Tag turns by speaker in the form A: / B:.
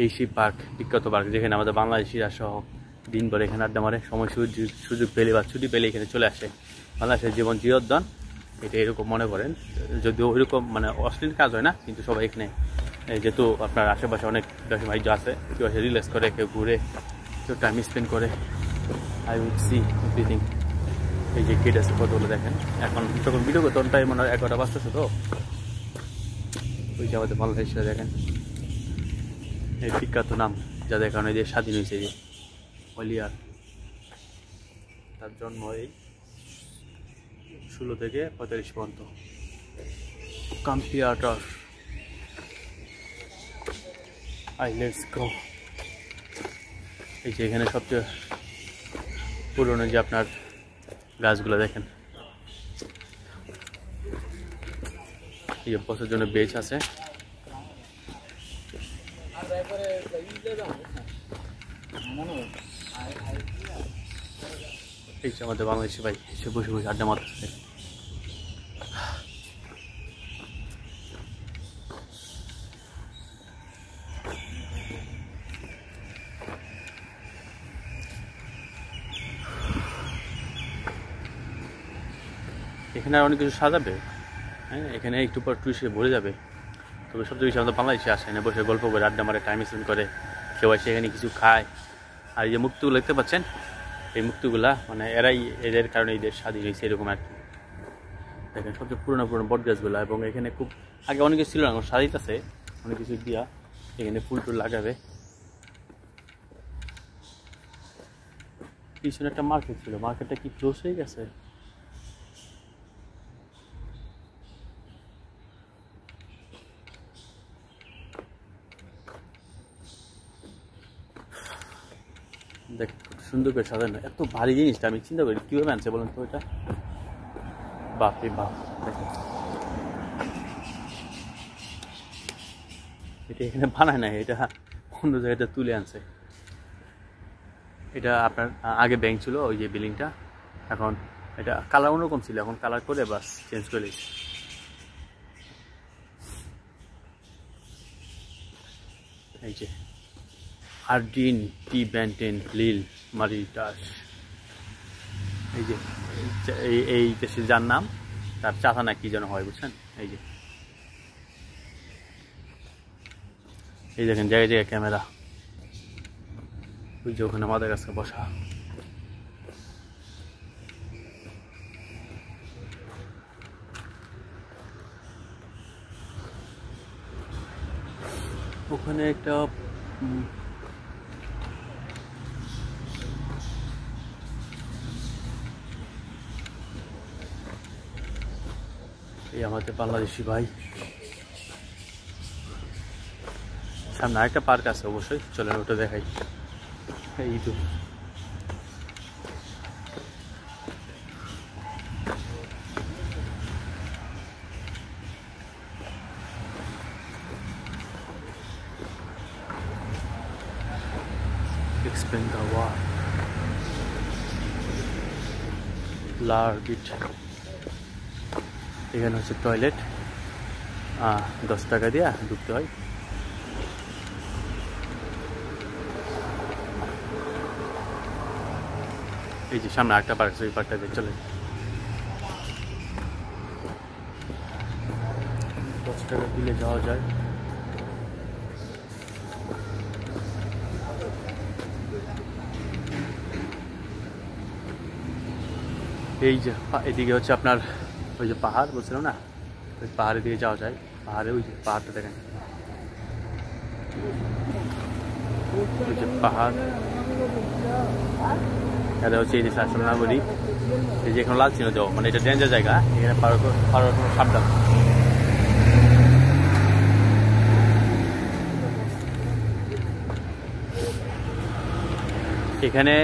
A: এই সেই পার্ক, বিখ্যাত পার্ক, যেখানে আমাদের বাংলাদেশিরা সহ দিনভর এখানে আড্ডা মারে, সময় সুযোগ পেলে বা ছুটি পেলে এখানে চলে আসে। বাংলাদেশের জীবন জিরোদ্দান এটা এরকম মনে করেন, যদিও ওইরকম মানে অশ্লীল কাজ হয় না, কিন্তু সবাই এখানে যেহেতু আপনার আশেপাশে অনেক ব্যবসা বাণিজ্য আছে, কেউ আসে রিল্যাক্স করে, কেউ ঘুরে, কেউ টাইম স্পেন্ড করে। I will see everything. এই যে গেট আছে কতগুলো দেখেন, এখন যখন ভিডিও করতে তখন টাইম মনে হয় 11টা বাজতেছে, তো ওই যে আমাদের বাংলাদেশে দেখেন এই বিখ্যাত নাম যাদের কারণে যে স্বাধীন হয়েছে, যে ওলিয়ার, তার জন্ম এই 16 থেকে 45 পর্যন্ত। Computer let's go. এই যে এখানে সবচেয়ে পুরনো যে আপনার গাছগুলো দেখেন, এই যে বসার জন্য বেঞ্চ আছে। এই যে আমাদের বাংলাদেশি ভাই এসে বসে বসে আড্ডা মারতেছে। এখানে আর অনেক কিছু সাজাবে, হ্যাঁ, এখানে একটু পর টুরিস্টে ভরে যাবে। তবে সবচেয়ে বেশি আমাদের বাংলাদেশে আসে না, বসে গল্প করে আড্ডা মারে, টাইম স্পেন্ড করে, কেউ এসে এখানে কিছু খায়। আর এই যে মুক্তগুলো দেখতে পাচ্ছেন, এই মুক্তগুলা মানে এদের কারণে এদের স্বাধীন হয়েছে এরকম আর কি। দেখেন সবচেয়ে পুরোনো বট গাছগুলা, এবং এখানে খুব আগে অনেক কিছু ছিল না, সাজিতেছে অনেক কিছু দিয়া, এখানে ফুল টুল লাগাবে। পিছনে একটা মার্কেট ছিল, মার্কেটটা কি ক্লোজ হয়ে গেছে? দেখ সুন্দর করে সাজানো, এত ভারী জিনিসটা আমি চিন্তা করি কীভাবে আনছে বলেন তো এটা। বাপরে বাপ, দেখেন এটা এখানে বানায় না, এটা অন্য জায়গাটা তুলে আনছে। এটা আপনার আগে ব্যাংক ছিল ওই যে বিল্ডিংটা, এখন এটা কালার অন্যরকম ছিল, এখন কালার করে বাস চেঞ্জ করে। এই যে আর্ডিন টি ব্যান্টেন লিল মারিটাস, এই যে এই দেশের যার নাম তার চাচা না কি যেন হয়, বুঝছেন? এই যে এই দেখেন জায়গায় জায়গায় ক্যামেরা, ওই যে ওখানে আমাদের কাছে বসা। ওখানে একটা এই আমাদের বাংলাদেশি ভাই, সামনে আরেকটা পার্ক আছে অবশ্যই, চলেন ওটা দেখাই। এই তো explain the war লার্বিট। এখানে হচ্ছে টয়লেট, 10 টাকা দিয়ে ঢুকতে হয়। এই যে সামনে একটা পার্ক, ওই পার্কটাতে চলে 10 টাকা দিলে যাওয়া যায়। এই যে এদিকে হচ্ছে আপনার ওই যে পাহাড় বলছিলাম না, ওই পাহাড়ের দিকে যাওয়া যায়। পাহাড়ে ওই যে পাহাড়টা দেখেন, ওই যে পাহাড়, এটা হচ্ছে এই যে শাসন নাগরিক। এই যে এখানে লাল চিহ্ন দেওয়া, মানে এটা ডেঞ্জার জায়গা, এখানে পাড়ার কোনো সাবধান। এখানে